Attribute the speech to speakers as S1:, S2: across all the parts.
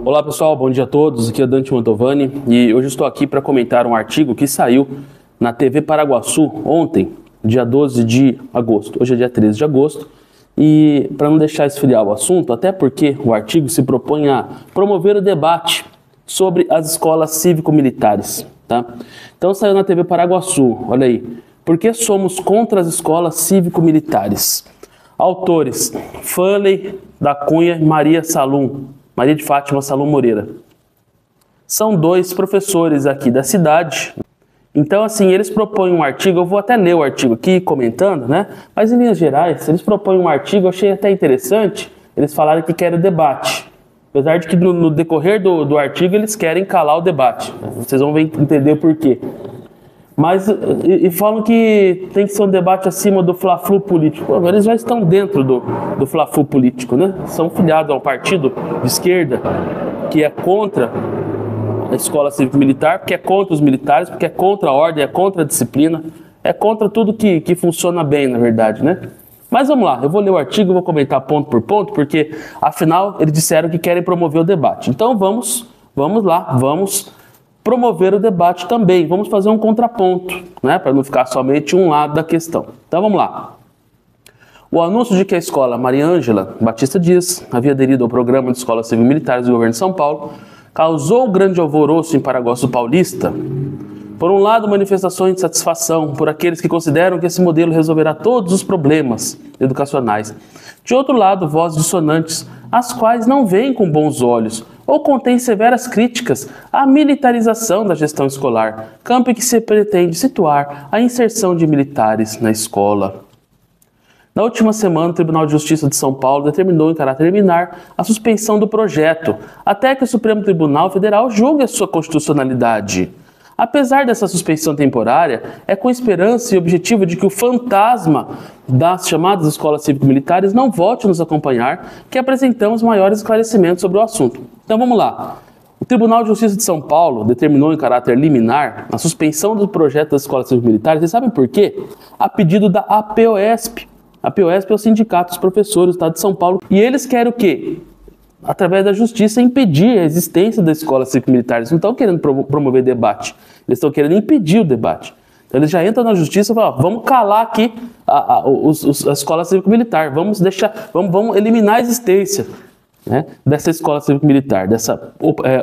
S1: Olá pessoal, bom dia a todos, aqui é Dante Mantovani e hoje estou aqui para comentar um artigo que saiu na TV Paraguaçu ontem, dia 12 de agosto, hoje é dia 13 de agosto, e para não deixar esfriar o assunto, até porque o artigo se propõe a promover o debate sobre as escolas cívico-militares, tá? Então saiu na TV Paraguaçu, olha aí, por que somos contra as escolas cívico-militares? Autores, Fanley da Cunha e Maria de Fátima Salum Moreira. São dois professores aqui da cidade. Então, assim, eles propõem um artigo, eu vou até ler o artigo aqui, comentando, né? Mas, em linhas gerais, eles propõem um artigo, eu achei até interessante, eles falaram que querem debate. Apesar de que no decorrer do artigo eles querem calar o debate. Vocês vão entender o porquê. Mas, e falam que tem que ser um debate acima do fla-flu político. Pô, eles já estão dentro do fla-flu político, né? São filiados a um partido de esquerda que é contra a escola cívico-militar, porque é contra os militares, porque é contra a ordem, é contra a disciplina, é contra tudo que funciona bem, na verdade, né? Mas vamos lá, eu vou ler o artigo, vou comentar ponto por ponto, porque, afinal, eles disseram que querem promover o debate. Então, vamos lá, vamos promover o debate também. Vamos fazer um contraponto, né, para não ficar somente um lado da questão. Então vamos lá. O anúncio de que a escola Maria Ângela Batista Dias havia aderido ao programa de escolas civil-militares do governo de São Paulo causou grande alvoroço em Paraguaçu Paulista. Por um lado, manifestações de satisfação por aqueles que consideram que esse modelo resolverá todos os problemas educacionais. De outro lado, vozes dissonantes, as quais não veem com bons olhos ou contém severas críticas à militarização da gestão escolar, campo em que se pretende situar a inserção de militares na escola. Na última semana, o Tribunal de Justiça de São Paulo determinou em caráter liminar a suspensão do projeto, até que o Supremo Tribunal Federal julgue a sua constitucionalidade. Apesar dessa suspensão temporária, é com esperança e objetivo de que o fantasma das chamadas escolas cívico-militares não volte a nos acompanhar, que apresentamos maiores esclarecimentos sobre o assunto. Então vamos lá. O Tribunal de Justiça de São Paulo determinou em caráter liminar a suspensão do projeto das escolas cívico-militares. Vocês sabem por quê? A pedido da APOESP. A APOESP é o Sindicato dos Professores do Estado de São Paulo. E eles querem o quê? Através da justiça, impedir a existência das escolas cívico-militares. Não estão querendo promover debate, eles estão querendo impedir o debate. Então eles já entram na justiça e falam, vamos calar aqui a escola cívico-militar, vamos eliminar a existência, né, dessa escola cívico-militar, dessa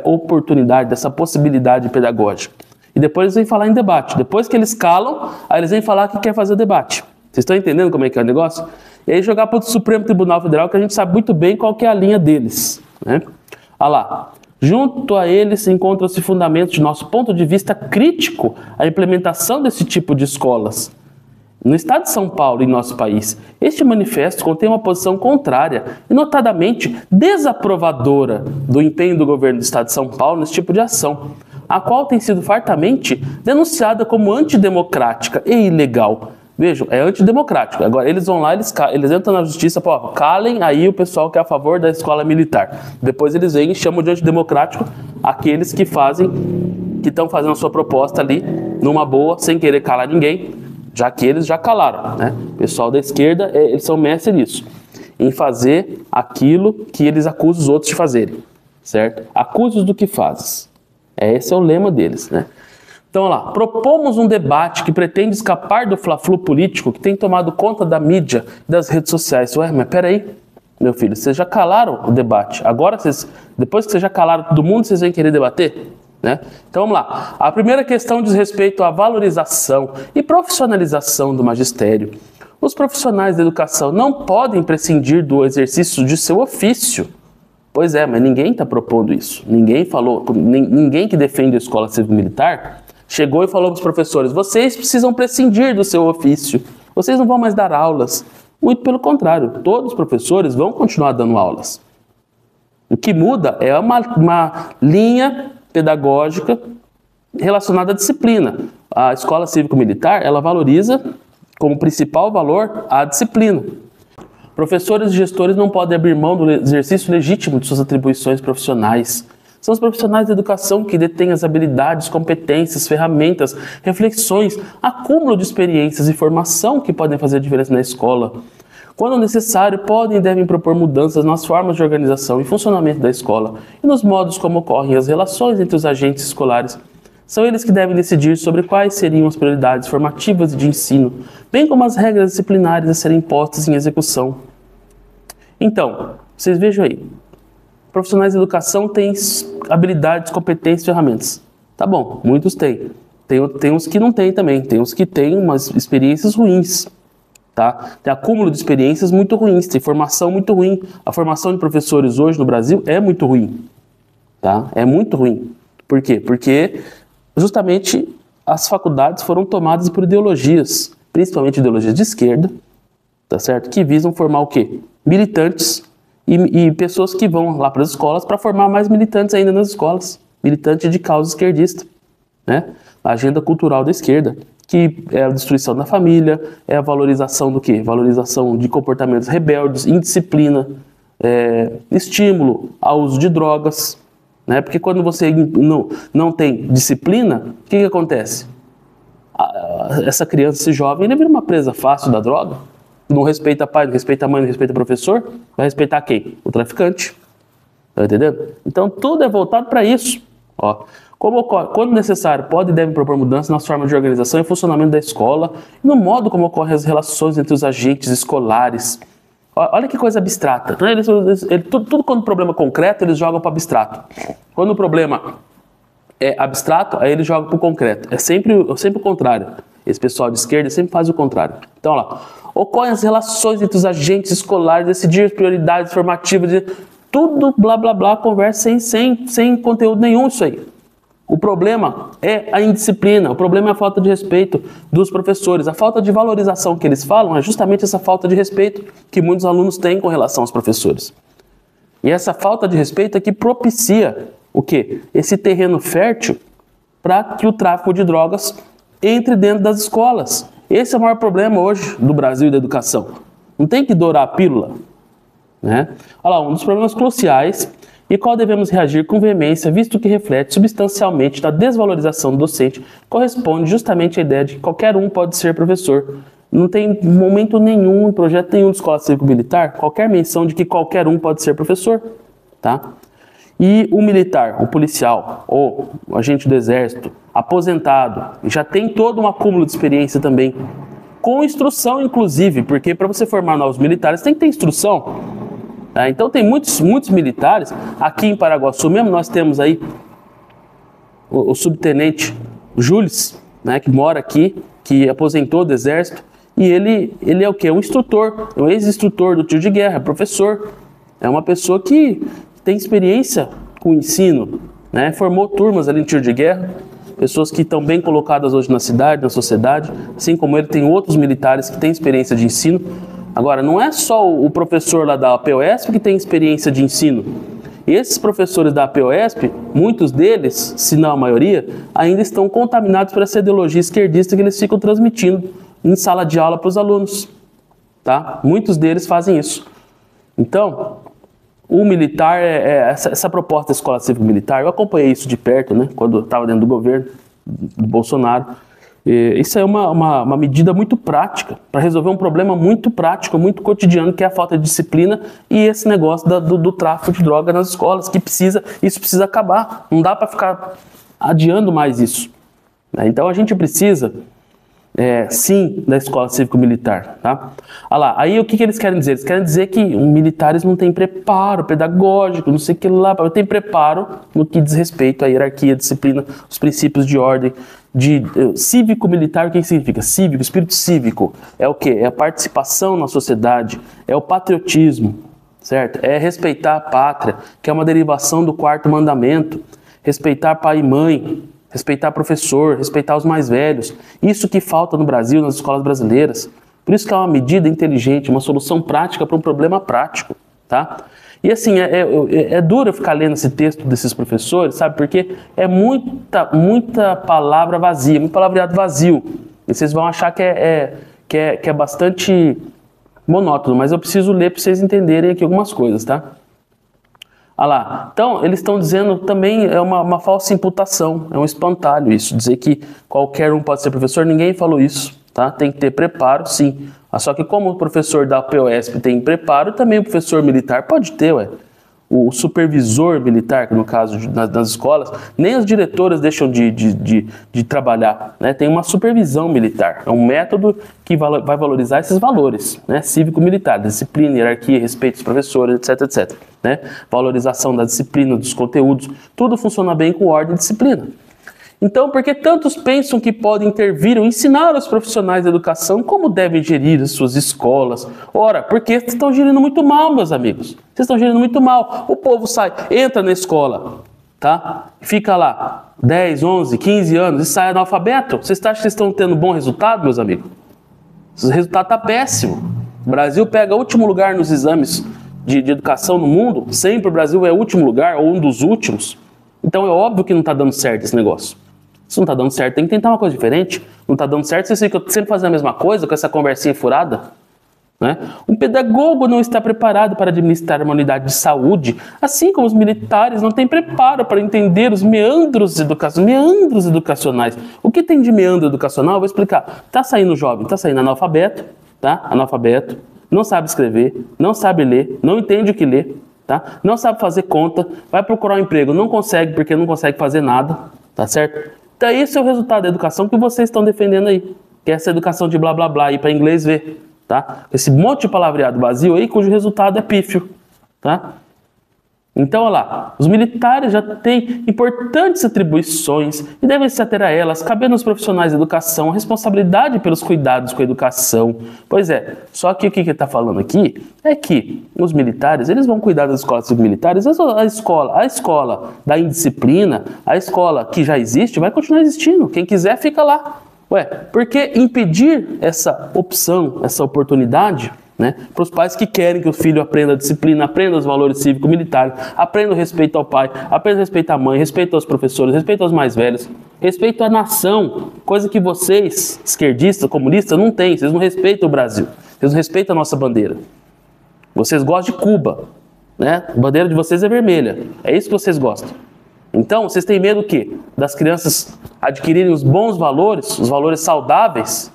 S1: oportunidade, dessa possibilidade pedagógica. E depois eles vêm falar em debate. Depois que eles calam, aí eles vêm falar que quer fazer debate. Vocês estão entendendo como é que é o negócio? E aí jogar para o Supremo Tribunal Federal, que a gente sabe muito bem qual que é a linha deles, né? Olha lá. Junto a eles encontram-se fundamentos de nosso ponto de vista crítico à implementação desse tipo de escolas. No estado de São Paulo e em nosso país, este manifesto contém uma posição contrária e notadamente desaprovadora do empenho do governo do estado de São Paulo nesse tipo de ação, a qual tem sido fartamente denunciada como antidemocrática e ilegal. Vejam, é antidemocrático. Agora, eles vão lá, eles entram na justiça, pô, calem aí o pessoal que é a favor da escola militar. Depois eles vêm e chamam de antidemocrático aqueles que estão fazendo a sua proposta ali, numa boa, sem querer calar ninguém, já que eles já calaram, né? O pessoal da esquerda, eles são mestres nisso, em fazer aquilo que eles acusam os outros de fazerem, certo? Acuse-os do que fazes. Esse é o lema deles, né? Então, olha lá, propomos um debate que pretende escapar do fla-flu político que tem tomado conta da mídia e das redes sociais. Ué, mas peraí, meu filho, vocês já calaram o debate. Agora, depois que vocês já calaram todo mundo, vocês vêm querer debater? Né? Então, vamos lá. A primeira questão diz respeito à valorização e profissionalização do magistério. Os profissionais da educação não podem prescindir do exercício de seu ofício. Pois é, mas ninguém está propondo isso. Ninguém falou, ninguém que defende a escola cívico-militar chegou e falou para os professores, vocês precisam prescindir do seu ofício, vocês não vão mais dar aulas. Muito pelo contrário, todos os professores vão continuar dando aulas. O que muda é uma linha pedagógica relacionada à disciplina. A escola cívico-militar, ela valoriza como principal valor a disciplina. Professores e gestores não podem abrir mão do exercício legítimo de suas atribuições profissionais. São os profissionais da educação que detêm as habilidades, competências, ferramentas, reflexões, acúmulo de experiências e formação que podem fazer a diferença na escola. Quando necessário, podem e devem propor mudanças nas formas de organização e funcionamento da escola e nos modos como ocorrem as relações entre os agentes escolares. São eles que devem decidir sobre quais seriam as prioridades formativas e de ensino, bem como as regras disciplinares a serem postas em execução. Então, vocês vejam aí, profissionais de educação têm habilidades, competências e ferramentas. Tá bom, muitos têm. Tem uns que não têm também, tem uns que têm umas experiências ruins. Tá? Tem acúmulo de experiências muito ruins, tem formação muito ruim. A formação de professores hoje no Brasil é muito ruim. Tá? É muito ruim. Por quê? Porque justamente as faculdades foram tomadas por ideologias, principalmente ideologias de esquerda, tá certo? Que visam formar o quê? Militantes e pessoas que vão lá para as escolas para formar mais militantes ainda nas escolas. Militantes de causa esquerdista, né? A agenda cultural da esquerda, que é a destruição da família, é a valorização do quê? Valorização de comportamentos rebeldes, indisciplina, estímulo ao uso de drogas, né? Porque quando você não tem disciplina, o que acontece? Essa criança, esse jovem, ele vira uma presa fácil da droga, não respeita pai, não respeita mãe, não respeita professor, vai respeitar quem? O traficante. Tá entendendo? Então tudo é voltado para isso. Ó, quando necessário, pode e deve propor mudanças nas formas de organização e funcionamento da escola e no modo como ocorrem as relações entre os agentes escolares. Olha que coisa abstrata. Tudo quando o problema é concreto, eles jogam para abstrato. Quando o problema é abstrato, aí eles jogam para o concreto. É sempre o contrário. Esse pessoal de esquerda sempre faz o contrário. Então, olha lá. Ocorrem as relações entre os agentes escolares, decidir as prioridades formativas, tudo blá blá blá, conversa sem conteúdo nenhum isso aí. O problema é a indisciplina, o problema é a falta de respeito dos professores. A falta de valorização que eles falam é justamente essa falta de respeito que muitos alunos têm com relação aos professores. E essa falta de respeito é que propicia o quê? Esse terreno fértil para que o tráfico de drogas entre dentro das escolas. Esse é o maior problema hoje do Brasil e da educação. Não tem que dourar a pílula, né? Olha lá, um dos problemas cruciais e qual devemos reagir com veemência, visto que reflete substancialmente da desvalorização do docente, corresponde justamente à ideia de que qualquer um pode ser professor. Não tem momento nenhum, projeto nenhum de escola cívico-militar, qualquer menção de que qualquer um pode ser professor, tá? E o militar, o policial, ou o agente do exército, aposentado, já tem todo um acúmulo de experiência também, com instrução inclusive, porque para você formar novos militares tem que ter instrução. Então tem muitos militares, aqui em Paraguaçu mesmo nós temos aí o subtenente Jules, né, que mora aqui, que aposentou do exército, e ele é o quê? Um instrutor, um ex-instrutor do tiro de guerra, professor, é uma pessoa que tem experiência com o ensino, né, formou turmas ali no tiro de guerra, pessoas que estão bem colocadas hoje na cidade, na sociedade, assim como ele tem outros militares que têm experiência de ensino. Agora, não é só o professor lá da APOESP que tem experiência de ensino. Esses professores da APOESP, muitos deles, se não a maioria, ainda estão contaminados por essa ideologia esquerdista que eles ficam transmitindo em sala de aula para os alunos. Tá? Muitos deles fazem isso. Então, o militar, essa proposta da escola cívico-militar, eu acompanhei isso de perto, né, quando eu estava dentro do governo do Bolsonaro. Isso é uma medida muito prática, para resolver um problema muito prático, muito cotidiano, que é a falta de disciplina e esse negócio do tráfico de droga nas escolas, que isso precisa acabar. Não dá para ficar adiando mais isso. Então a gente precisa, sim, da escola cívico-militar. Tá? Olha lá, aí o que eles querem dizer? Eles querem dizer que militares não têm preparo pedagógico, não sei o que lá, tem preparo no que diz respeito à hierarquia, disciplina, os princípios de ordem. De cívico-militar, o que significa? Cívico, espírito cívico, é o quê? É a participação na sociedade, é o patriotismo, certo? É respeitar a pátria, que é uma derivação do 4º mandamento, respeitar pai e mãe, respeitar professor, respeitar os mais velhos. Isso que falta no Brasil, nas escolas brasileiras. Por isso que é uma medida inteligente, uma solução prática para um problema prático, tá? E assim, é duro ficar lendo esse texto desses professores, sabe? Porque é muita palavra vazia, muito palavreado vazio. E vocês vão achar que é bastante monótono, mas eu preciso ler para vocês entenderem aqui algumas coisas, tá? Olha lá. Então, eles estão dizendo também, é uma falsa imputação, é um espantalho isso, dizer que qualquer um pode ser professor, ninguém falou isso, tá? Tem que ter preparo, sim. Só que como o professor da POSP tem preparo, também o professor militar pode ter, ué. O supervisor militar, que no caso das escolas, nem as diretoras deixam de trabalhar, né? Tem uma supervisão militar, é um método que vai valorizar esses valores, né? Cívico-militar, disciplina, hierarquia, respeito aos professores, etc, etc, né? Valorização da disciplina, dos conteúdos, tudo funciona bem com ordem e disciplina. Então, por que tantos pensam que podem intervir ou ensinar aos profissionais da educação como devem gerir as suas escolas? Ora, porque vocês estão gerindo muito mal, meus amigos. Vocês estão gerindo muito mal. O povo sai, entra na escola, tá? Fica lá 10, 11, 15 anos e sai analfabeto. Vocês acham que vocês estão tendo bom resultado, meus amigos? O resultado está péssimo. O Brasil pega o último lugar nos exames de educação no mundo. Sempre o Brasil é o último lugar, ou um dos últimos. Então é óbvio que não está dando certo esse negócio. Se não está dando certo, tem que tentar uma coisa diferente. Não está dando certo, vocês ficam sempre fazendo a mesma coisa, com essa conversinha furada. Né? Um pedagogo não está preparado para administrar uma unidade de saúde, assim como os militares não têm preparo para entender os meandros educacionais. O que tem de meandro educacional? Eu vou explicar. Está saindo jovem, está saindo analfabeto, tá? Analfabeto, não sabe escrever, não sabe ler, não entende o que lê, tá? Não sabe fazer conta, vai procurar um emprego, não consegue porque não consegue fazer nada, tá certo? Então esse é o resultado da educação que vocês estão defendendo aí, que é essa educação de blá blá blá aí para inglês ver, tá? Esse monte de palavreado vazio aí cujo resultado é pífio, tá? Então, olha lá, os militares já têm importantes atribuições e devem se ater a elas, cabendo aos profissionais da educação a responsabilidade pelos cuidados com a educação. Pois é, só que o que ele está falando aqui é que os militares, eles vão cuidar das escolas civil-militares, a escola da indisciplina, a escola que já existe, vai continuar existindo. Quem quiser, fica lá. Ué, por que impedir essa opção, essa oportunidade, né, para os pais que querem que o filho aprenda a disciplina, aprenda os valores cívico-militares, aprenda o respeito ao pai, aprenda o respeito à mãe, respeito aos professores, respeito aos mais velhos, respeito à nação, coisa que vocês, esquerdistas, comunistas, não têm. Vocês não respeitam o Brasil, vocês não respeitam a nossa bandeira. Vocês gostam de Cuba, né? A bandeira de vocês é vermelha, é isso que vocês gostam. Então, vocês têm medo o quê? Das crianças adquirirem os bons valores, os valores saudáveis?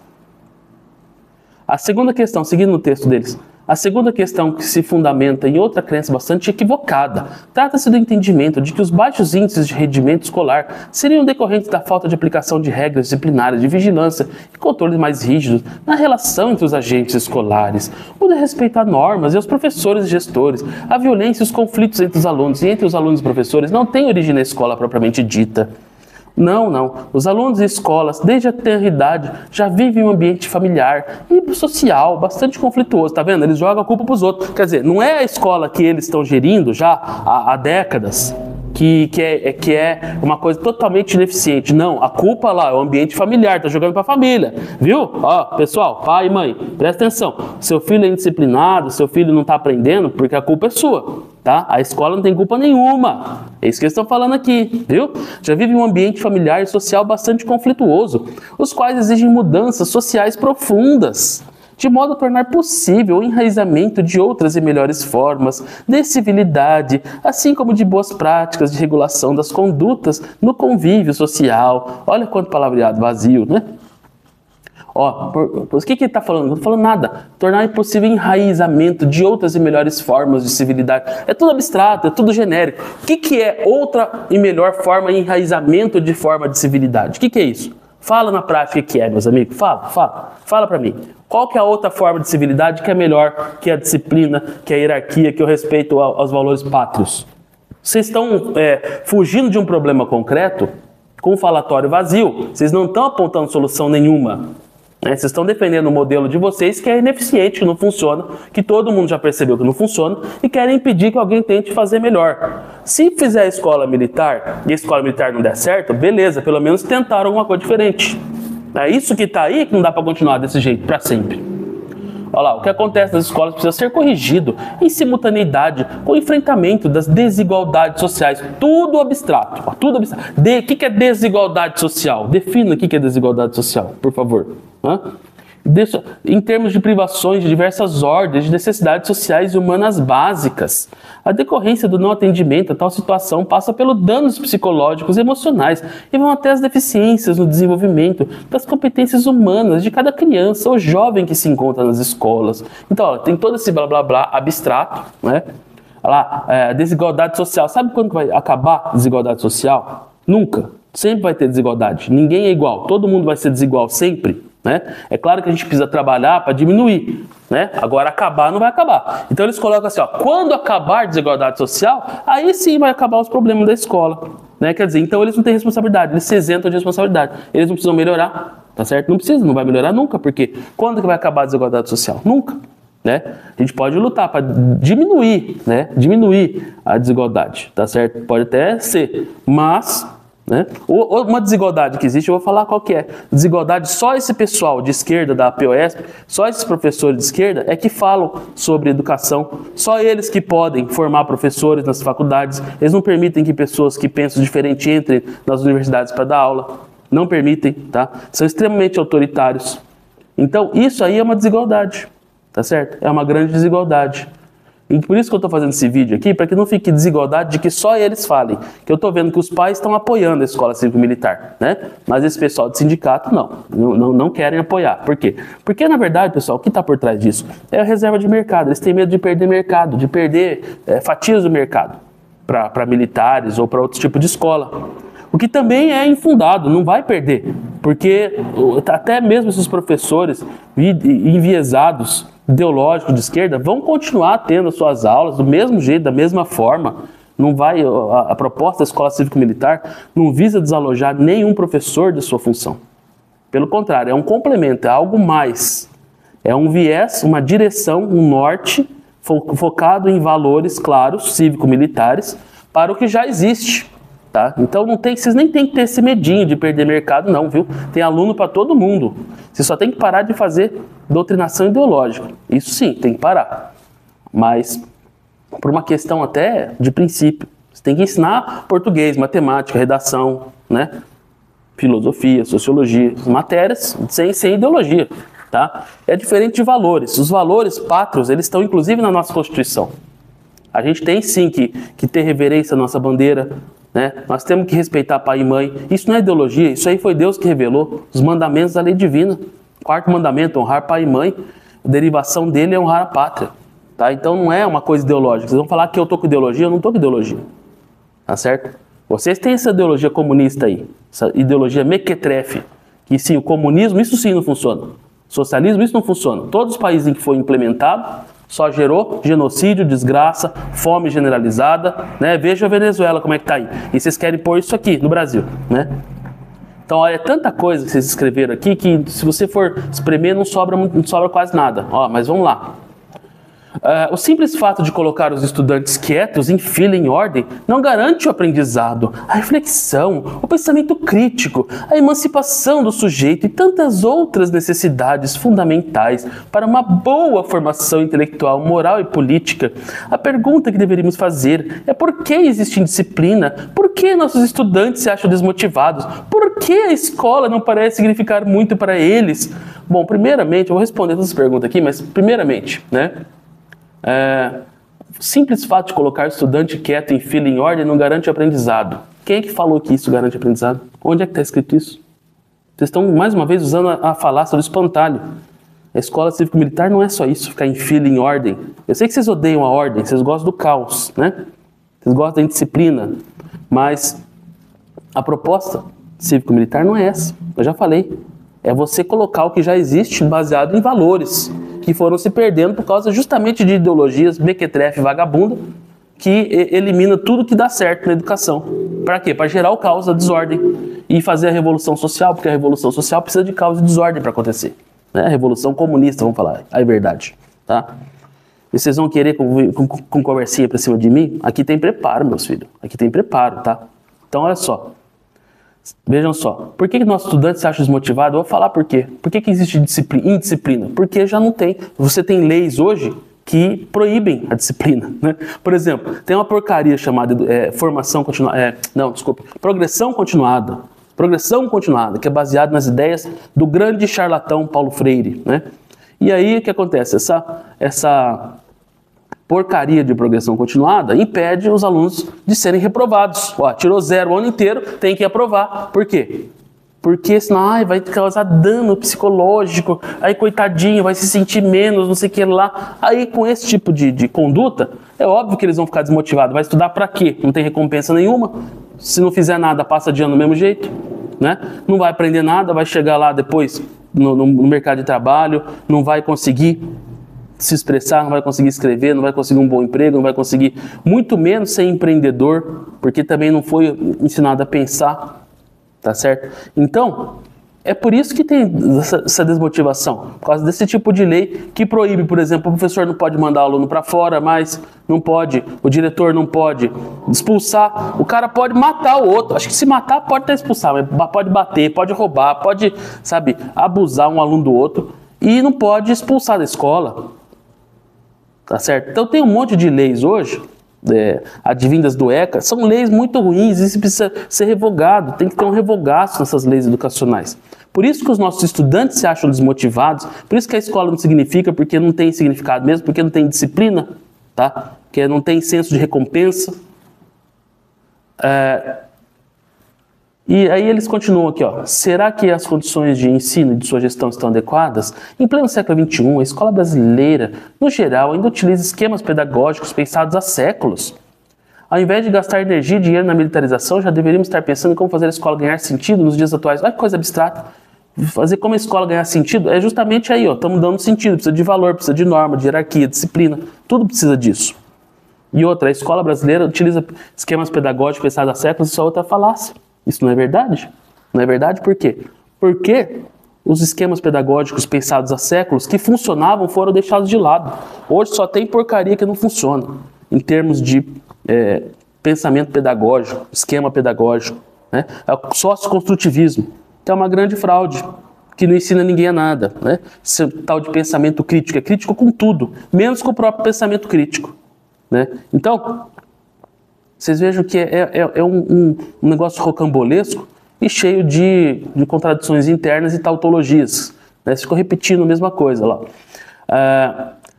S1: A segunda questão, seguindo no texto deles, a segunda questão que se fundamenta em outra crença bastante equivocada, trata-se do entendimento de que os baixos índices de rendimento escolar seriam decorrentes da falta de aplicação de regras disciplinares, de vigilância e controles mais rígidos na relação entre os agentes escolares, o de respeito a normas e aos professores e gestores. A violência e os conflitos entre os alunos e entre os alunos e professores não têm origem na escola propriamente dita. Não. Os alunos e escolas, desde a tenra idade, já vivem um ambiente familiar e social bastante conflituoso, tá vendo? Eles jogam a culpa para os outros. Quer dizer, não é a escola que eles estão gerindo já há décadas que é uma coisa totalmente ineficiente. Não, a culpa lá é o ambiente familiar, tá jogando para a família, viu? Ó, pessoal, pai e mãe, presta atenção. Seu filho é indisciplinado, seu filho não está aprendendo, porque a culpa é sua, tá? A escola não tem culpa nenhuma. É isso que eles estão falando aqui, viu? Já vive um ambiente familiar e social bastante conflituoso, os quais exigem mudanças sociais profundas, de modo a tornar possível o enraizamento de outras e melhores formas de civilidade, assim como de boas práticas de regulação das condutas no convívio social. Olha quanto palavreado vazio, né? Ó, o que ele está falando? Não estou falando nada. Tornar possível o enraizamento de outras e melhores formas de civilidade. É tudo abstrato, é tudo genérico. O que é outra e melhor forma de enraizamento de forma de civilidade? O que é isso? Fala na prática o que é, meus amigos. Fala para mim. Qual que é a outra forma de civilidade que é melhor que a disciplina, que a hierarquia, que o respeito aos valores pátrios? Vocês estão fugindo de um problema concreto com um falatório vazio. Vocês não estão apontando solução nenhuma. Vocês estão defendendo o modelo de vocês que é ineficiente, que não funciona, que todo mundo já percebeu que não funciona e querem impedir que alguém tente fazer melhor. Se fizer a escola militar e a escola militar não der certo, beleza, pelo menos tentaram alguma coisa diferente. É isso que está aí que não dá para continuar desse jeito para sempre. Olha lá, o que acontece nas escolas precisa ser corrigido em simultaneidade com o enfrentamento das desigualdades sociais. Tudo abstrato. Tudo abstrato. O que é desigualdade social? Defina o que é desigualdade social, por favor. em termos de privações de diversas ordens, de necessidades sociais e humanas básicas. A decorrência do não atendimento a tal situação passa pelos danos psicológicos e emocionais e vão até as deficiências no desenvolvimento das competências humanas de cada criança ou jovem que se encontra nas escolas. Então, ó, tem todo esse blá blá blá abstrato, né? Lá, desigualdade social. Sabe quando vai acabar a desigualdade social? Nunca. Sempre vai ter desigualdade. Ninguém é igual. Todo mundo vai ser desigual sempre. Né? É claro que a gente precisa trabalhar para diminuir, né? Agora acabar não vai acabar. Então eles colocam assim, ó, quando acabar a desigualdade social, aí sim vai acabar os problemas da escola, né? Quer dizer, então eles não têm responsabilidade, eles se isentam de responsabilidade, eles não precisam melhorar, tá certo? Não precisa, não vai melhorar nunca, porque quando que vai acabar a desigualdade social? Nunca, né? A gente pode lutar para diminuir, né? Diminuir a desigualdade, tá certo? Pode até ser, mas... né? Uma desigualdade que existe, eu vou falar qual que é. Desigualdade, só esse pessoal de esquerda da POSP, só esses professores de esquerda é que falam sobre educação, só eles que podem formar professores nas faculdades, eles não permitem que pessoas que pensam diferente entrem nas universidades para dar aula, não permitem, tá? São extremamente autoritários. Então isso aí é uma desigualdade, tá certo? É uma grande desigualdade. E por isso que eu estou fazendo esse vídeo aqui, para que não fique desigualdade de que só eles falem. Que eu estou vendo que os pais estão apoiando a escola cívico-militar, né? Mas esse pessoal de sindicato não querem apoiar. Por quê? Porque, na verdade, pessoal, o que está por trás disso? É a reserva de mercado. Eles têm medo de perder mercado, de perder fatias do mercado para militares ou para outro tipo de escola. O que também é infundado, não vai perder. Porque até mesmo esses professores enviesados, ideológicos de esquerda, vão continuar tendo suas aulas do mesmo jeito, da mesma forma. Não vai, a proposta da escola cívico-militar não visa desalojar nenhum professor de sua função. Pelo contrário, é um complemento, é algo mais. É um viés, uma direção, um norte focado em valores claros, cívico-militares, para o que já existe. Tá? Então vocês nem tem que ter esse medinho de perder mercado não, viu? Tem aluno para todo mundo. Você só tem que parar de fazer doutrinação ideológica. Isso sim, tem que parar. Mas por uma questão até de princípio. Você tem que ensinar português, matemática, redação, né? Filosofia, sociologia, matérias sem ideologia. Tá? É diferente de valores. Os valores pátrios, eles estão inclusive na nossa Constituição. A gente tem sim que ter reverência à nossa bandeira, né? Nós temos que respeitar pai e mãe. Isso não é ideologia, isso aí foi Deus que revelou. Os mandamentos da lei divina. Quarto mandamento, honrar pai e mãe. A derivação dele é honrar a pátria. Tá? Então não é uma coisa ideológica. Vocês vão falar que eu estou com ideologia, eu não estou com ideologia. Tá certo? Vocês têm essa ideologia comunista aí. Essa ideologia mequetrefe. Que sim, o comunismo, isso sim não funciona. Socialismo, isso não funciona. Todos os países em que foi implementado, só gerou genocídio, desgraça, fome generalizada, né? Veja a Venezuela como é que tá aí. E vocês querem pôr isso aqui no Brasil, né? Então, olha, é tanta coisa que vocês escreveram aqui que se você for espremer não sobra quase nada. Ó, mas vamos lá. O simples fato de colocar os estudantes quietos em fila em ordem não garante o aprendizado, a reflexão, o pensamento crítico, a emancipação do sujeito e tantas outras necessidades fundamentais para uma boa formação intelectual, moral e política. A pergunta que deveríamos fazer é por que existe indisciplina? Por que nossos estudantes se acham desmotivados? Por que a escola não parece significar muito para eles? Bom, primeiramente, eu vou responder todas as perguntas aqui, mas primeiramente, né? O simples fato de colocar o estudante quieto em fila em ordem não garante o aprendizado. Quem é que falou que isso garante aprendizado? Onde é que está escrito isso? Vocês estão, mais uma vez, usando a falácia do espantalho. A escola cívico-militar não é só isso, ficar em fila em ordem. Eu sei que vocês odeiam a ordem, vocês gostam do caos, né? Vocês gostam da indisciplina. Mas a proposta cívico-militar não é essa. Eu já falei. É você colocar o que já existe baseado em valores que foram se perdendo por causa justamente de ideologias mequetrefe vagabunda que elimina tudo que dá certo na educação. Para quê? Para gerar o caos, a desordem e fazer a revolução social, porque a revolução social precisa de caos e desordem para acontecer. Né? A revolução comunista, vamos falar, é verdade. Tá? E vocês vão querer com conversinha para cima de mim? Aqui tem preparo, meus filhos. Aqui tem preparo, tá? Então, olha só. Vejam só, por que nossos estudantes se acham desmotivados? Eu vou falar por quê. Por que existe indisciplina? Porque já não tem. Você tem leis hoje que proíbem a disciplina, né? Por exemplo, tem uma porcaria chamada progressão continuada. Progressão continuada, que é baseado nas ideias do grande charlatão Paulo Freire, né? E aí o que acontece? Essa porcaria de progressão continuada impede os alunos de serem reprovados. Ó, tirou 0 o ano inteiro, tem que aprovar. Por quê? Porque senão vai causar dano psicológico, aí coitadinho, vai se sentir menos, não sei o que lá. Aí com esse tipo de conduta, é óbvio que eles vão ficar desmotivados. Vai estudar pra quê? Não tem recompensa nenhuma. Se não fizer nada, passa de ano do mesmo jeito, né? Não vai aprender nada, vai chegar lá depois no mercado de trabalho, não vai conseguir se expressar, não vai conseguir escrever, não vai conseguir um bom emprego, não vai conseguir, muito menos ser empreendedor, porque também não foi ensinado a pensar, tá certo? Então, é por isso que tem essa desmotivação, por causa desse tipo de lei que proíbe, por exemplo, o professor não pode mandar o aluno para fora, mas não pode, o diretor não pode expulsar, o cara pode matar o outro, acho que se matar pode até expulsar, mas pode bater, pode roubar, pode, sabe, abusar um aluno do outro e não pode expulsar da escola. Tá certo? Então tem um monte de leis hoje, advindas do ECA, são leis muito ruins, isso precisa ser revogado, tem que ter um revogaço nessas leis educacionais. Por isso que os nossos estudantes se acham desmotivados, por isso que a escola não significa, porque não tem significado mesmo, porque não tem disciplina, tá? Porque não tem senso de recompensa. E aí eles continuam aqui, ó. Será que as condições de ensino e de sua gestão estão adequadas? Em pleno século XXI, a escola brasileira, no geral, ainda utiliza esquemas pedagógicos pensados há séculos. Ao invés de gastar energia e dinheiro na militarização, já deveríamos estar pensando em como fazer a escola ganhar sentido nos dias atuais. Olha que coisa abstrata. Fazer como a escola ganhar sentido é justamente aí, ó. Estamos dando sentido, precisa de valor, precisa de norma, de hierarquia, disciplina. Tudo precisa disso. E outra, a escola brasileira utiliza esquemas pedagógicos pensados há séculos, isso é outra falácia. Isso não é verdade? Não é verdade por quê? Porque os esquemas pedagógicos pensados há séculos que funcionavam foram deixados de lado. Hoje só tem porcaria que não funciona em termos de pensamento pedagógico, esquema pedagógico, né? É o socioconstrutivismo, que é uma grande fraude, que não ensina ninguém a nada, né? Esse tal de pensamento crítico é crítico com tudo, menos com o próprio pensamento crítico, né? Então, vocês vejam que é um negócio rocambolesco e cheio de contradições internas e tautologias, né? Ficou repetindo a mesma coisa lá.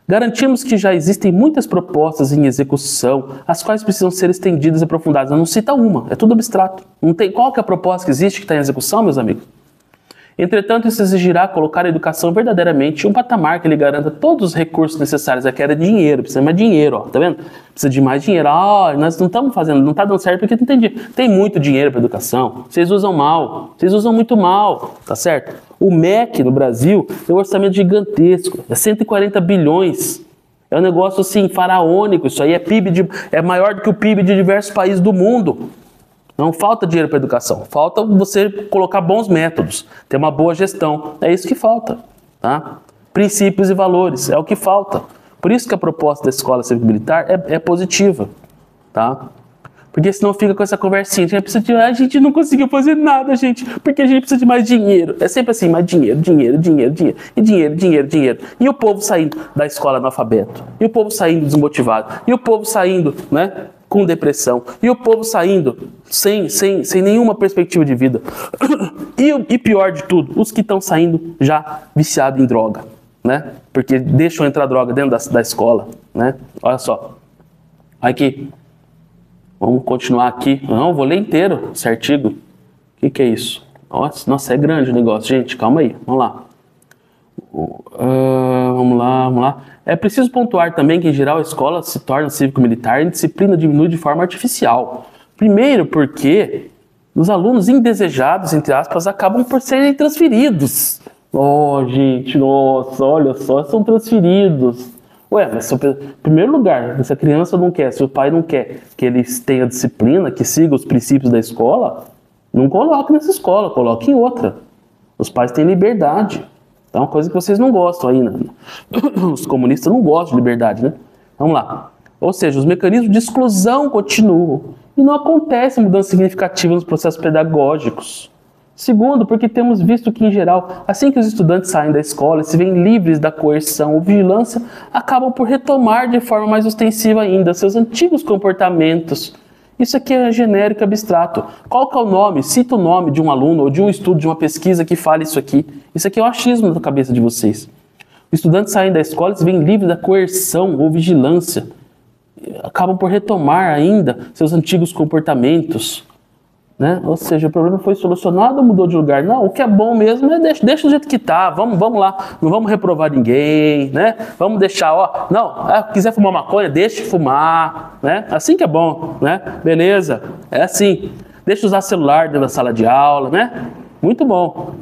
S1: Garantimos que já existem muitas propostas em execução, as quais precisam ser estendidas e aprofundadas. Não cita uma, é tudo abstrato. Não tem qual que é a proposta que existe que está em execução, meus amigos? Entretanto, isso exigirá colocar a educação verdadeiramente em um patamar que lhe garanta todos os recursos necessários. Aqui era dinheiro, precisa de mais dinheiro, ó, tá vendo? Precisa de mais dinheiro. Nós não estamos fazendo, não está dando certo porque não tem dinheiro. Tem muito dinheiro para educação, vocês usam mal, vocês usam muito mal, tá certo? O MEC no Brasil tem um orçamento gigantesco, é 140 bilhões. É um negócio assim, faraônico, isso aí é maior do que o PIB de diversos países do mundo. Não falta dinheiro para educação, falta você colocar bons métodos, ter uma boa gestão, é isso que falta, tá? Princípios e valores, é o que falta. Por isso que a proposta da escola cívico-militar é positiva, tá? Porque senão fica com essa conversinha, a gente não conseguiu fazer nada, gente, porque a gente precisa de mais dinheiro. É sempre assim, mais dinheiro, dinheiro, dinheiro, dinheiro, e dinheiro, dinheiro, dinheiro. E o povo saindo da escola analfabeto, e o povo saindo desmotivado, e o povo saindo, né, com depressão, e o povo saindo sem nenhuma perspectiva de vida. E pior de tudo, os que estão saindo já viciados em droga, né? Porque deixam entrar droga dentro da escola, né? Olha só. Aqui. Vamos continuar aqui. Não, vou ler inteiro esse artigo. O que é isso? Nossa, é grande o negócio, gente. Calma aí. Vamos lá. Vamos lá. É preciso pontuar também que, em geral, a escola se torna cívico-militar e a disciplina diminui de forma artificial. Primeiro porque os alunos indesejados, entre aspas, acabam por serem transferidos. Gente, nossa, olha só, são transferidos. Ué, mas em primeiro lugar, se a criança não quer, se o pai não quer que eles tenham disciplina, que siga os princípios da escola, não coloque nessa escola, coloque em outra. Os pais têm liberdade. É uma coisa que vocês não gostam aí, né? Os comunistas não gostam de liberdade, né? Vamos lá. Ou seja, os mecanismos de exclusão continuam e não acontece mudança significativa nos processos pedagógicos. Segundo, porque temos visto que, em geral, assim que os estudantes saem da escola e se veem livres da coerção ou vigilância, acabam por retomar de forma mais ostensiva ainda seus antigos comportamentos Isso aqui é genérico, abstrato. Qual que é o nome? Cita o nome de um aluno ou de um estudo, de uma pesquisa que fale isso aqui. Isso aqui é o achismo na cabeça de vocês. Os estudantes saem da escola e se veem livres da coerção ou vigilância. Acabam por retomar ainda seus antigos comportamentos. Né? Ou seja, o problema foi solucionado ou mudou de lugar? Não, o que é bom mesmo é deixa do jeito que tá, vamos lá, não vamos reprovar ninguém, né? Vamos deixar, quiser fumar maconha, deixa de fumar, né? Assim que é bom, né? Beleza, é assim. Deixa usar celular dentro da sala de aula, né? Muito bom.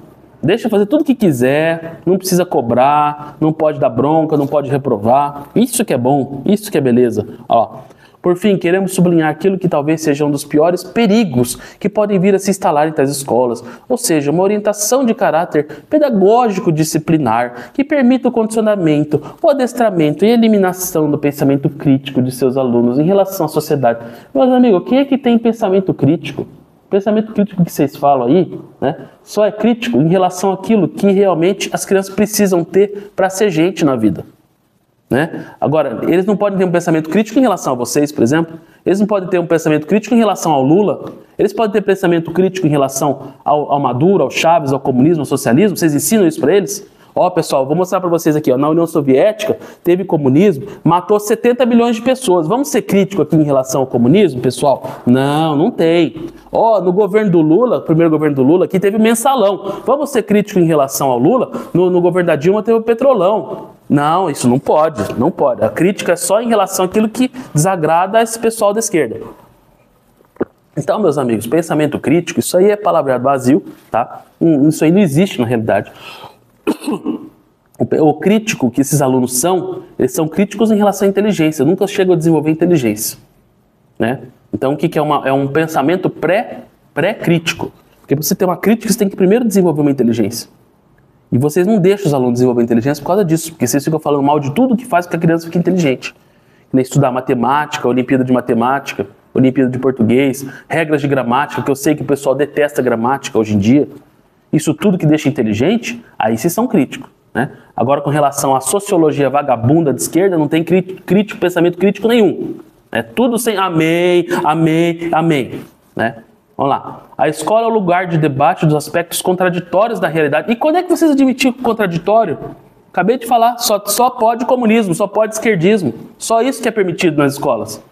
S1: Deixa fazer tudo o que quiser, não precisa cobrar, não pode dar bronca, não pode reprovar. Isso que é bom, isso que é beleza. Ó. Por fim, queremos sublinhar aquilo que talvez seja um dos piores perigos que podem vir a se instalar em tais escolas, ou seja, uma orientação de caráter pedagógico disciplinar que permita o condicionamento, o adestramento e a eliminação do pensamento crítico de seus alunos em relação à sociedade. Meus amigos, quem é que tem pensamento crítico? Pensamento crítico que vocês falam aí, né, só é crítico em relação àquilo que realmente as crianças precisam ter para ser gente na vida. Né? Agora, eles não podem ter um pensamento crítico em relação a vocês, por exemplo. Eles não podem ter um pensamento crítico em relação ao Lula. Eles podem ter pensamento crítico em relação ao Maduro, ao Chaves, ao comunismo, ao socialismo. Vocês ensinam isso para eles? Ó, pessoal, vou mostrar para vocês aqui. Ó, na União Soviética teve comunismo, matou 70 milhões de pessoas. Vamos ser críticos aqui em relação ao comunismo, pessoal? Não, não tem. Ó, no governo do Lula, primeiro governo do Lula, aqui teve mensalão. Vamos ser críticos em relação ao Lula? No governo da Dilma teve o petrolão. Não, isso não pode, não pode. A crítica é só em relação àquilo que desagrada a esse pessoal da esquerda. Então, meus amigos, pensamento crítico, isso aí é palavreado vazio, tá? Isso aí não existe na realidade. O crítico que esses alunos são, eles são críticos em relação à inteligência, nunca chegam a desenvolver inteligência, né? Então, o que é um pensamento pré-crítico? Porque para você ter uma crítica, você tem que primeiro desenvolver uma inteligência. E vocês não deixam os alunos desenvolver inteligência por causa disso, porque vocês ficam falando mal de tudo que faz com que a criança fique inteligente. Nem estudar matemática, Olimpíada de Matemática, Olimpíada de Português, regras de gramática, que eu sei que o pessoal detesta gramática hoje em dia. Isso tudo que deixa inteligente, aí vocês são críticos. Né? Agora, com relação à sociologia vagabunda de esquerda, não tem pensamento crítico nenhum. É tudo sem amém, amém, amém. Né? Vamos lá. A escola é o lugar de debate dos aspectos contraditórios da realidade. E quando é que vocês admitiram contraditório? Acabei de falar, só pode comunismo, só pode esquerdismo. Só isso que é permitido nas escolas.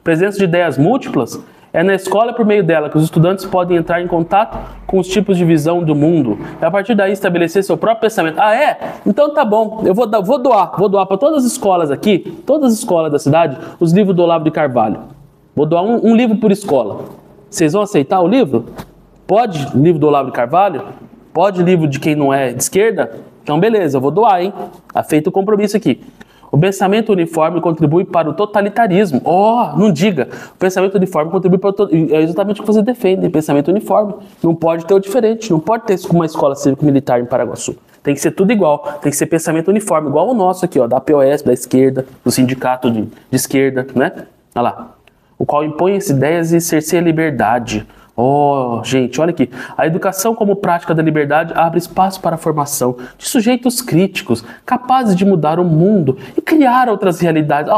S1: Presença de ideias múltiplas é na escola, por meio dela, que os estudantes podem entrar em contato com os tipos de visão do mundo. E a partir daí estabelecer seu próprio pensamento. Ah, é? Então tá bom, eu vou doar para todas as escolas aqui, todas as escolas da cidade, os livros do Olavo de Carvalho. Vou doar um livro por escola. Vocês vão aceitar o livro? Pode livro do Olavo de Carvalho? Pode livro de quem não é de esquerda? Então beleza, eu vou doar, hein? Tá feito o compromisso aqui. O pensamento uniforme contribui para o totalitarismo. Não diga. O pensamento uniforme contribui para o é exatamente o que você defende. Pensamento uniforme. Não pode ter o diferente. Não pode ter isso como uma escola cívico-militar em Paraguaçu. Tem que ser tudo igual. Tem que ser pensamento uniforme, igual o nosso aqui, ó, da POS, da esquerda, do sindicato de esquerda, né? Olha lá. O qual impõe as ideias e cerceia a liberdade. Gente, olha aqui. A educação como prática da liberdade abre espaço para a formação de sujeitos críticos, capazes de mudar o mundo e criar outras realidades.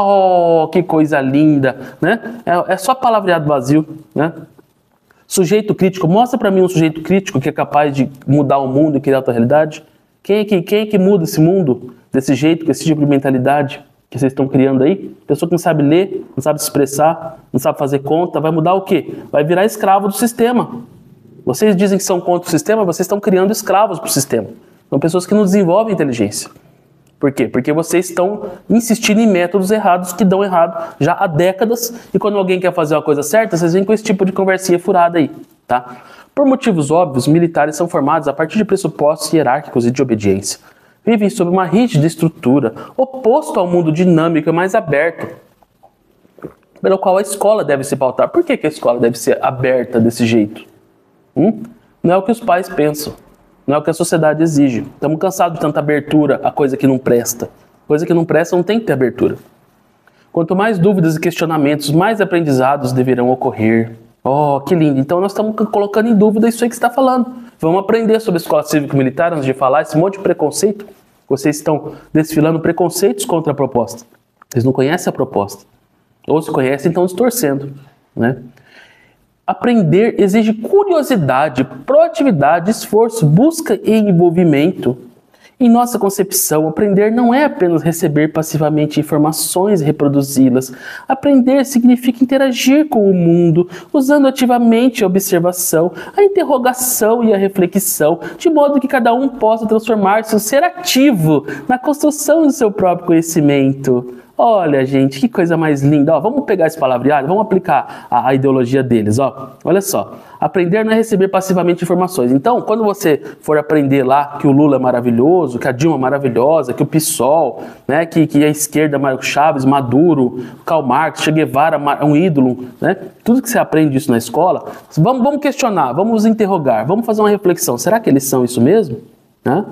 S1: Que coisa linda, né? É só palavreado vazio, né? Sujeito crítico. Mostra para mim um sujeito crítico que é capaz de mudar o mundo e criar outra realidade. Quem é que muda esse mundo desse jeito, com esse tipo de mentalidade que vocês estão criando aí? Pessoa que não sabe ler, não sabe se expressar, não sabe fazer conta, vai mudar o quê? Vai virar escravo do sistema. Vocês dizem que são contra o sistema, vocês estão criando escravos para o sistema. São pessoas que não desenvolvem inteligência. Por quê? Porque vocês estão insistindo em métodos errados que dão errado já há décadas, e quando alguém quer fazer uma coisa certa, vocês vêm com esse tipo de conversinha furada aí, tá? Por motivos óbvios, militares são formados a partir de pressupostos hierárquicos e de obediência. Vivem sob uma rígida estrutura, oposto ao mundo dinâmico e mais aberto, pelo qual a escola deve se pautar. Por que a escola deve ser aberta desse jeito? Não é o que os pais pensam, não é o que a sociedade exige. Estamos cansados de tanta abertura a coisa que não presta. Coisa que não presta não tem que ter abertura. Quanto mais dúvidas e questionamentos, mais aprendizados deverão ocorrer. Que lindo. Então nós estamos colocando em dúvida isso aí que você está falando. Vamos aprender sobre a escola cívico-militar antes de falar esse monte de preconceito. Vocês estão desfilando preconceitos contra a proposta. Vocês não conhecem a proposta. Ou se conhecem, estão distorcendo, né? Aprender exige curiosidade, proatividade, esforço, busca e envolvimento. Em nossa concepção, aprender não é apenas receber passivamente informações e reproduzi-las. Aprender significa interagir com o mundo, usando ativamente a observação, a interrogação e a reflexão, de modo que cada um possa transformar-se em um ser ativo na construção do seu próprio conhecimento. Olha, gente, que coisa mais linda. Ó, vamos pegar esse palavreado, vamos aplicar a ideologia deles. Ó. Olha só, aprender não é receber passivamente informações. Então, quando você for aprender lá que o Lula é maravilhoso, que a Dilma é maravilhosa, que o PSOL, né, que a esquerda, Mário Chaves, Maduro, Karl Marx, Che Guevara é um ídolo, né? Tudo que você aprende isso na escola, vamos questionar, vamos interrogar, vamos fazer uma reflexão. Será que eles são isso mesmo? Né?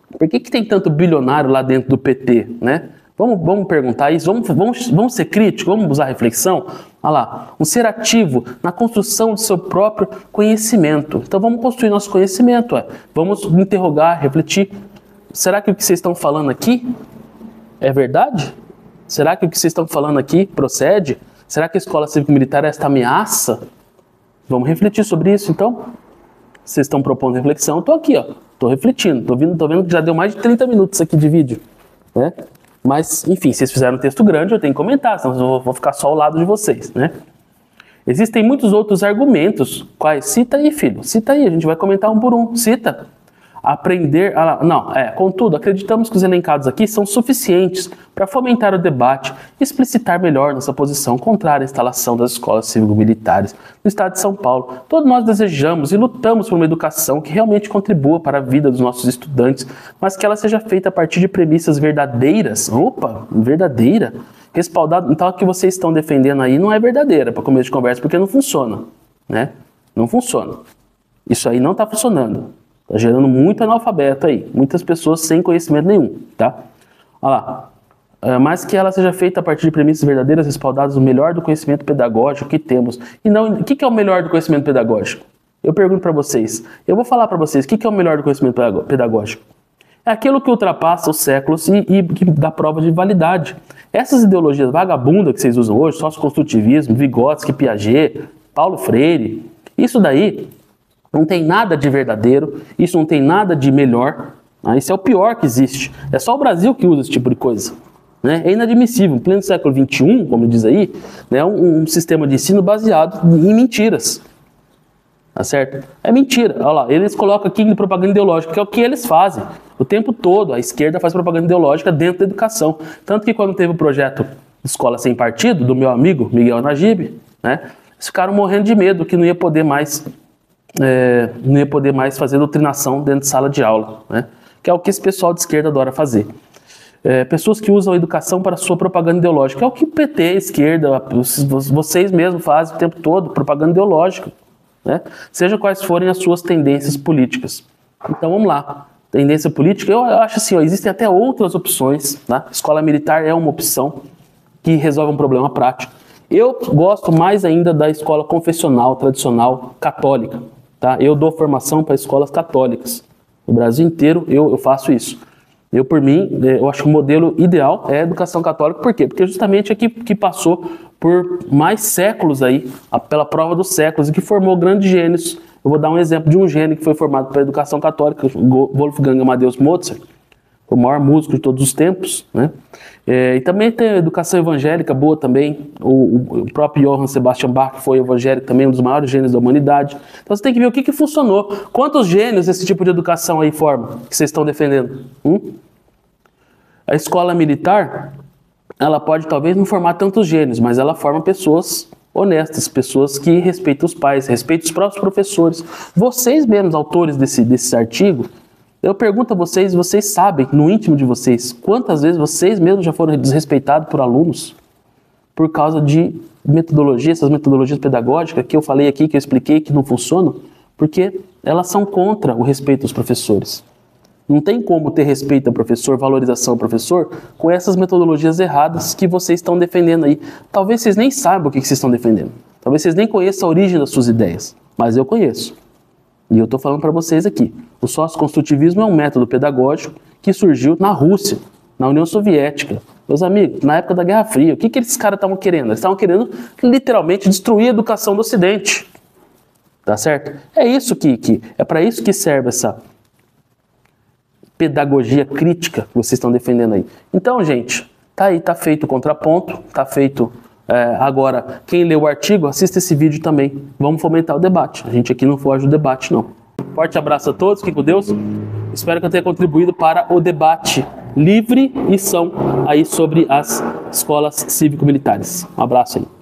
S1: Por que tem tanto bilionário lá dentro do PT, né? Vamos perguntar isso, vamos ser críticos, vamos usar reflexão. Olha lá, um ser ativo na construção do seu próprio conhecimento. Então vamos construir nosso conhecimento, vamos interrogar, refletir. Será que o que vocês estão falando aqui é verdade? Será que o que vocês estão falando aqui procede? Será que a escola cívico-militar é esta ameaça? Vamos refletir sobre isso, então. Vocês estão propondo reflexão, eu estou aqui, ó. Estou refletindo, tô vendo que já deu mais de 30 minutos aqui de vídeo, né? Mas, enfim, vocês fizeram um texto grande, eu tenho que comentar, senão eu vou ficar só ao lado de vocês, né? Existem muitos outros argumentos. Quais? Cita aí, filho, cita aí, a gente vai comentar um por um, cita. Aprender... Contudo, acreditamos que os elencados aqui são suficientes para fomentar o debate e explicitar melhor nossa posição contrária à instalação das escolas cívico-militares no estado de São Paulo. Todos nós desejamos e lutamos por uma educação que realmente contribua para a vida dos nossos estudantes, mas que ela seja feita a partir de premissas verdadeiras. Opa, verdadeira? Respaldado. Então, o que vocês estão defendendo aí não é verdadeira, para começo de conversa, porque não funciona, né? Não funciona. Isso aí não está funcionando. Está gerando muito analfabeto aí, muitas pessoas sem conhecimento nenhum, tá? Olha lá. Mas que ela seja feita a partir de premissas verdadeiras, respaldadas no melhor do conhecimento pedagógico que temos. E não, o que é o melhor do conhecimento pedagógico? Eu pergunto para vocês, eu vou falar para vocês, o que é o melhor do conhecimento pedagógico? É aquilo que ultrapassa os séculos e que dá prova de validade. Essas ideologias vagabundas que vocês usam hoje, socioconstrutivismo, Vygotsky, Piaget, Paulo Freire, isso daí não tem nada de verdadeiro, isso não tem nada de melhor, né? Isso é o pior que existe. É só o Brasil que usa esse tipo de coisa, né? É inadmissível, em pleno século XXI, como diz aí, né, um sistema de ensino baseado em mentiras. Tá certo? É mentira. Olha lá, eles colocam aqui em propaganda ideológica, que é o que eles fazem o tempo todo. A esquerda faz propaganda ideológica dentro da educação. Tanto que quando teve o projeto Escola Sem Partido, do meu amigo Miguel Najib, né, eles ficaram morrendo de medo que não ia poder mais fazer doutrinação dentro de sala de aula, né? Que é o que esse pessoal de esquerda adora fazer. Pessoas que usam a educação para sua propaganda ideológica, é o que o PT, a esquerda, vocês mesmos fazem o tempo todo, propaganda ideológica, né? Seja quais forem as suas tendências políticas. Então vamos lá, tendência política, eu acho assim, existem até outras opções, tá? Escola militar é uma opção que resolve um problema prático. Eu gosto mais ainda da escola confessional, tradicional, católica. Tá? Eu dou formação para escolas católicas. No Brasil inteiro eu faço isso. Por mim, eu acho que o modelo ideal é a educação católica. Por quê? Porque justamente é que passou por mais séculos aí, pela prova dos séculos, e que formou grandes gênios. Eu vou dar um exemplo de um gênio que foi formado pela educação católica, Wolfgang Amadeus Mozart, o maior músico de todos os tempos, né? E também tem a educação evangélica boa também, o próprio Johann Sebastian Bach, que foi evangélico também, um dos maiores gênios da humanidade. Então você tem que ver o que funcionou. Quantos gênios esse tipo de educação aí forma, que vocês estão defendendo? A escola militar, ela pode talvez não formar tantos gênios, mas ela forma pessoas honestas, pessoas que respeitam os pais, respeitam os próprios professores. Vocês mesmos, autores desse artigo, eu pergunto a vocês, vocês sabem, no íntimo de vocês, quantas vezes vocês mesmos já foram desrespeitados por alunos por causa de metodologias, essas metodologias pedagógicas que eu falei aqui, que eu expliquei que não funcionam, porque elas são contra o respeito aos professores. Não tem como ter respeito ao professor, valorização ao professor, com essas metodologias erradas que vocês estão defendendo aí. Talvez vocês nem saibam o que vocês estão defendendo. Talvez vocês nem conheçam a origem das suas ideias, mas eu conheço. E eu estou falando para vocês aqui. O socioconstrutivismo é um método pedagógico que surgiu na Rússia, na União Soviética, Meus amigos, na época da Guerra Fria, o que esses caras estavam querendo? Eles estavam querendo literalmente destruir a educação do Ocidente. Tá certo? É isso é para isso que serve essa pedagogia crítica que vocês estão defendendo aí. Então, gente, tá aí, tá feito o contraponto, tá feito. Agora, quem lê o artigo, assista esse vídeo também. Vamos fomentar o debate. A gente aqui não foge do debate, não. Forte abraço a todos, fiquem com Deus. Espero que eu tenha contribuído para o debate livre e são aí sobre as escolas cívico-militares. Um abraço aí.